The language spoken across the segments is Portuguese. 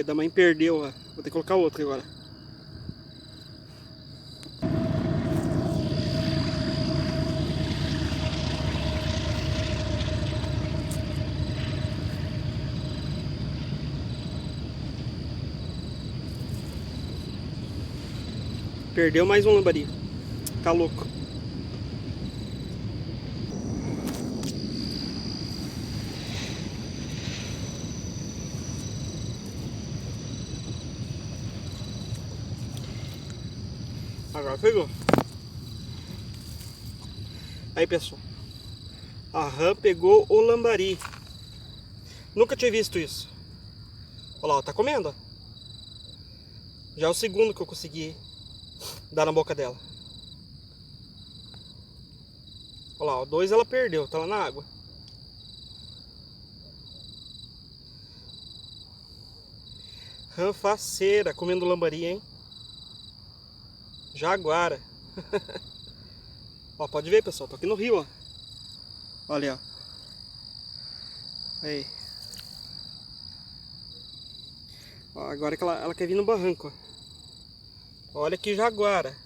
filha da mãe perdeu, ó. Vou ter que colocar outra agora. Perdeu mais um lambari. Tá louco. Agora pegou. Aí, pessoal. A rã pegou o lambari. Nunca tinha visto isso. Olha lá, ó, tá comendo, ó. Já é o segundo que eu consegui dar na boca dela. Olha lá, ó, dois ela perdeu, tá lá na água. Rã faceira, comendo lambari, hein? Jaguara. Ó, pode ver, pessoal, tô aqui no rio, ó. Olha, ó. Aí. Ó, agora que ela quer vir no barranco, ó. Olha que jaguara.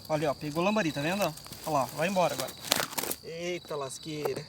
Olha, ó, pegou o lambari, tá vendo? Olha lá, vai embora agora. Eita lasqueira.